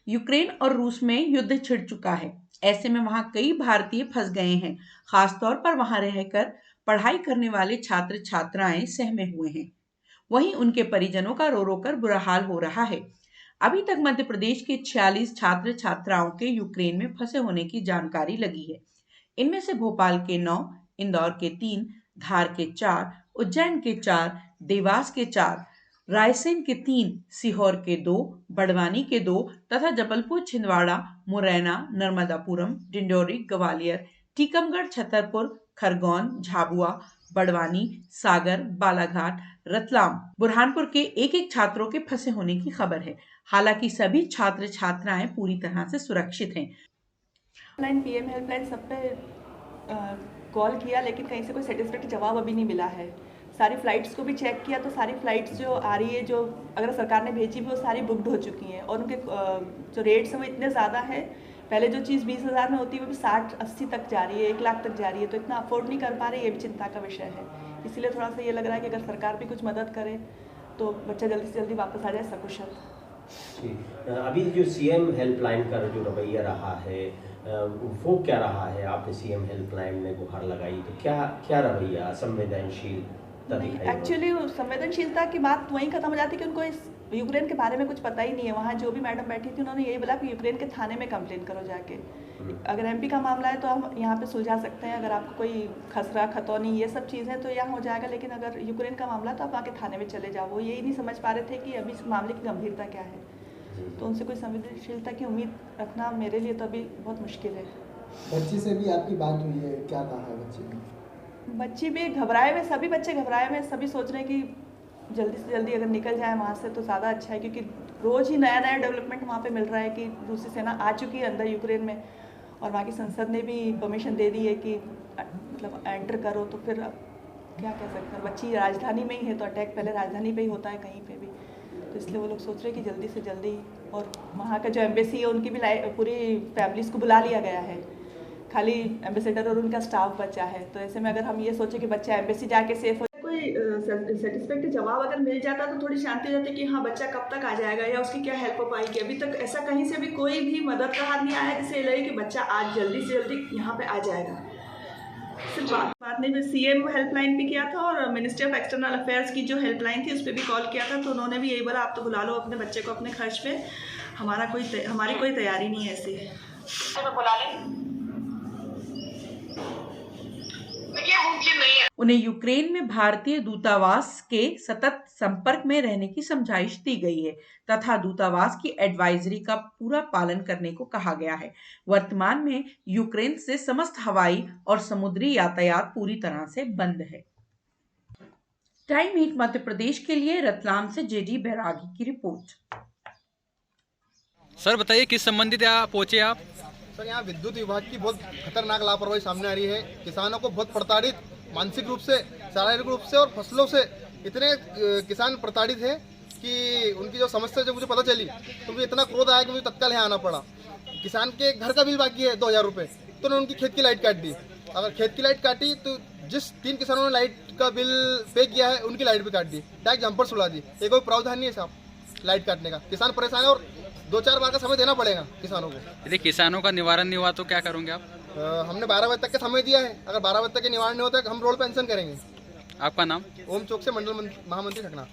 Ukraine और रूस में युद्ध छिड़ चुका है। ऐसे में वहां कई भारतीय फंस गए हैं। खासतौर पर वहां रहकर पढ़ाई करने वाले छात्र छात्राएं सहमे हुए हैं। वहीं उनके परिजनों का रो रो कर बुरा हाल हो रहा है। अभी तक मध्य प्रदेश के 46 छात्र छात्राओं के यूक्रेन में फंसे होने की जानकारी लगी है। इनमें से भोपाल के 9, इंदौर के 3, धार के 4, उज्जैन के 4, देवास के 4, रायसेन के 3, सीहोर के 2, बड़वानी के 2 तथा जबलपुर, छिंदवाड़ा, मुरैना, नर्मदापुरम, डिंडोरी, ग्वालियर, टीकमगढ़, छतरपुर, खरगोन, झाबुआ, बड़वानी, सागर, बालाघाट, रतलाम, बुरहानपुर के एक एक छात्रों के फंसे होने की खबर है। हालांकि सभी छात्र छात्राएं पूरी तरह से सुरक्षित हैं। पीएम हेल्पलाइन सब पे कॉल किया, लेकिन कहीं से कोई सेटिस्फैक्टरी जवाब अभी नहीं मिला है। सारी फ़्लाइट्स को भी चेक किया तो सारी फ़्लाइट्स जो आ रही है, जो अगर सरकार ने भेजी वो सारी बुकड हो चुकी हैं, और उनके जो रेट्स हैं वो इतने ज़्यादा है। पहले जो चीज़ 20,000 में होती है वो भी 60-80 तक जा रही है, 1 लाख तक जा रही है, तो इतना अफोर्ड नहीं कर पा रहे, ये भी चिंता का विषय है। इसीलिए थोड़ा सा ये लग रहा है कि अगर सरकार भी कुछ मदद करे तो बच्चा जल्दी से जल्दी वापस आ जाए सकुशल। अभी जो सीएम हेल्पलाइन का जो रवैया रहा है वो क्या रहा है? आपने सीएम हेल्पलाइन में गुहार लगाई तो क्या क्या रवैया संवेदनशील? एक्चुअली संवेदनशीलता की बात वहीं खत्म हो जाती है कि उनको इस यूक्रेन के बारे में कुछ पता ही नहीं है। वहाँ जो भी मैडम बैठी थी उन्होंने यही बोला कि यूक्रेन के थाने में कंप्लेन करो जाके। अगर एमपी का मामला है तो हम यहाँ पे सुलझा सकते हैं, अगर आपको कोई खसरा खतौनी ये सब चीज़ें तो यहाँ हो जाएगा, लेकिन अगर यूक्रेन का मामला तो आप वहाँ के थाने में चले जाओ। वो यही नहीं समझ पा रहे थे कि अभी इस मामले की गंभीरता क्या है, तो उनसे कोई संवेदनशीलता की उम्मीद रखना मेरे लिए तो अभी बहुत मुश्किल है। बच्ची से भी आपकी बात हुई है, क्या कहा है बच्ची ने? बच्ची भी घबराए हुए, सभी बच्चे घबराए हुए, सभी सोच रहे हैं कि जल्दी से जल्दी अगर निकल जाए वहाँ से तो ज़्यादा अच्छा है, क्योंकि रोज़ ही नया नया डेवलपमेंट वहाँ पे मिल रहा है कि रूसी सेना आ चुकी है अंदर यूक्रेन में, और वहाँ की संसद ने भी परमिशन दे दी है कि मतलब एंटर करो। तो फिर अब क्या कह सकते हैं, बच्ची राजधानी में ही है तो अटैक पहले राजधानी पर ही होता है कहीं पर भी, तो इसलिए वो लोग सोच रहे हैं कि जल्दी से जल्दी। और वहाँ का जो एम्बेसी है उनकी भी पूरी फैमिलीज़ को बुला लिया गया है, खाली एम्बेसडर और उनका स्टाफ बचा है। तो ऐसे में अगर हम ये सोचें कि बच्चा एम्बेसी जाके सेफ हो, कोई सेटिस्फैक्टरी जवाब अगर मिल जाता तो थोड़ी शांति हो जाती कि हाँ बच्चा कब तक आ जाएगा या उसकी क्या हेल्प हो पाएगी। अभी तक ऐसा कहीं से भी कोई भी मदद का हाथ नहीं आया जिससे लगे कि बच्चा आज जल्दी से जल्दी यहाँ पे आ जाएगा। सिर्फ बात नहीं, सीएम हेल्पलाइन भी किया था और मिनिस्ट्री ऑफ एक्सटर्नल अफेयर्स की जो हेल्पलाइन थी उस पर भी कॉल किया था, तो उन्होंने भी यही बोला आप तो बुला लो अपने बच्चे को अपने खर्च पे, हमारी कोई तैयारी नहीं है ऐसी। बुला लें, उन्हें यूक्रेन में भारतीय दूतावास के सतत संपर्क में रहने की समझाइश दी गई है तथा दूतावास की एडवाइजरी का पूरा पालन करने को कहा गया है। वर्तमान में यूक्रेन से समस्त हवाई और समुद्री यातायात पूरी तरह से बंद है। टाइम 8 मध्य प्रदेश के लिए रतलाम से जेडी बैरागी की रिपोर्ट। सर बताइए किस संबंधित यहाँ पहुंचे आप? सर यहाँ विद्युत विभाग की बहुत खतरनाक लापरवाही सामने आ रही है। किसानों को बहुत प्रताड़ित, मानसिक रूप से, शारीरिक रूप से और फसलों से इतने किसान प्रताड़ित हैं कि उनकी जो समस्या जब मुझे पता चली तो मुझे इतना क्रोध आया कि मुझे तत्काल यहाँ आना पड़ा। किसान के घर का बिल बाकी है 2000 रुपये, तो उन्होंने उनकी खेत की लाइट काट दी। अगर खेत की लाइट काटी तो जिस 3 किसानों ने लाइट का बिल पे किया है उनकी लाइट भी काट दी, डायरेक्ट जंपर सुला दी। ये कोई प्रावधान नहीं है साहब लाइट काटने का। किसान परेशान है और 2-4 बार का समय देना पड़ेगा किसानों को। यदि किसानों का निवारण नहीं हुआ तो क्या करोगे आप? हमने 12 बजे तक का समय दिया है, अगर 12 बजे तक के निवारण नहीं होता है हम रोड पे अनशन करेंगे। आपका नाम? ओम चौक से मंडल महामंत्री ठकना।